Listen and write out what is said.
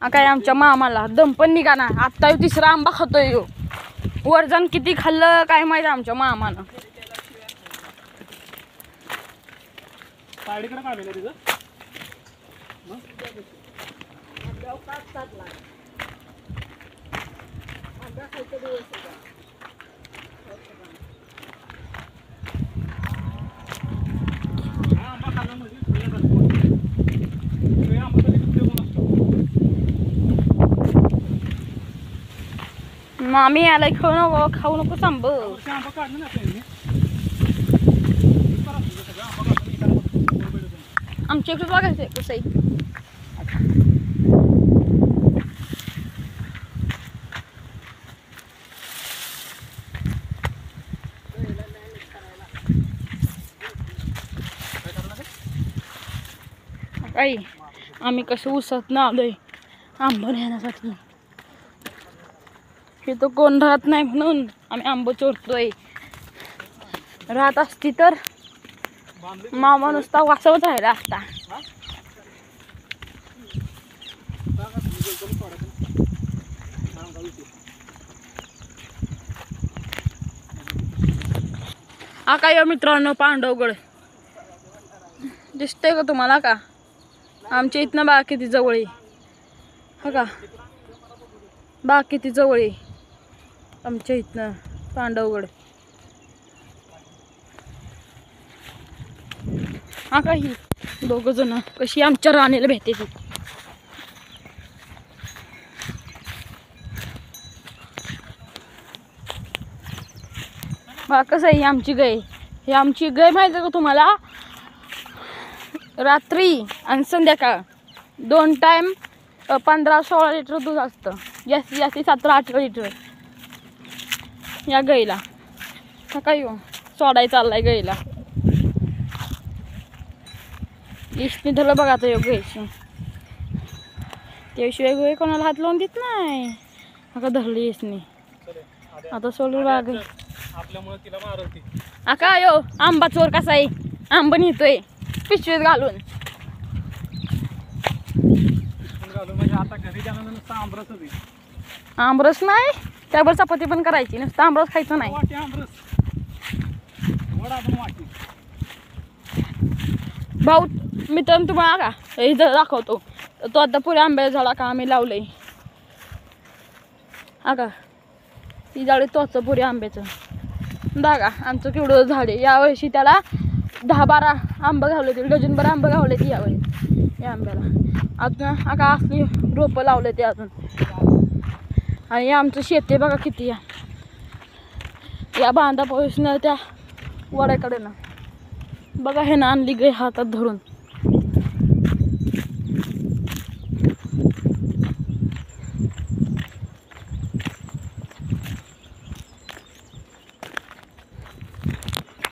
काय आमच्या मामाला दम पण निघाना आत्ता तिसरा आंबा खातोय यो वरजण किती खाल्लं काय माहिती आमच्या मामानं साडीकडे काढलेलं तिथं मामी आलाय खाऊ नको सांब आमच्या इकडे बघायचंय कसं आहे काही आम्ही कसं उसत ना आलोय आंबा नेण्यासाठी हे तो कोण राहत नाही म्हणून आम्ही आंबा चोरतोय राहत असती तर मामा नुसता वाचवत राहिला असता हा काय मित्रांनो पांडवगड दिसतंय का तुम्हाला का आमच्या इथनं बाग किती जवळ आहे हा का बाग किती जवळ आहे आमच्या इथनं पांडवगड हा काही दोघ जण कशी आमच्या राणीला भेटते ती बा कसं आहे आमची गाय ही आमची गाय माहिती आहे का तुम्हाला रात्री आणि संध्याकाळ 2 टाइम 15-16 लिटर दूध असतं जास्तीत जास्त 17-18 लिटर या गाईला सकाळी सोडाय चाललाय गाईला इष्टी धरलं बघा आता योग गायची त्याशिवाय गाय कोणाला हात लावून देत नाही आता धरली इसनी आता सोडून बाग आपल्यामुळे तिला मारवती आका यो आंबा चोर कसा आहे आंबा नेतोय पिशवीत घालून म्हणजे आता घरी जाणं नुसतं आमरसच आहे आमरस नाही त्यावर चपाती पण करायची नुसतं आमरस खायचं नाही वाटी आमरस वडा पण वाटी भाऊ मित्रांनो तुम्हाला का इथं दाखवतो तो आता पुऱ्या आंब्याचा झाडा का आम्ही लावलंय हा का ती झाडे तोच पुऱ्या आंब्याचं बघा आमचं केवढं झाड आहे यावर्षी त्याला 10-12 आंबा घावले ते डझनभर आंबा घावले ते यावेळी या आंब्याला अजून आका असली रोपं लावले ते अजून आणि आमचं शेत आहे बघा किती या बांधापासून त्या वड्याकडे ना बघा हे ना आणली गाय हातात धरून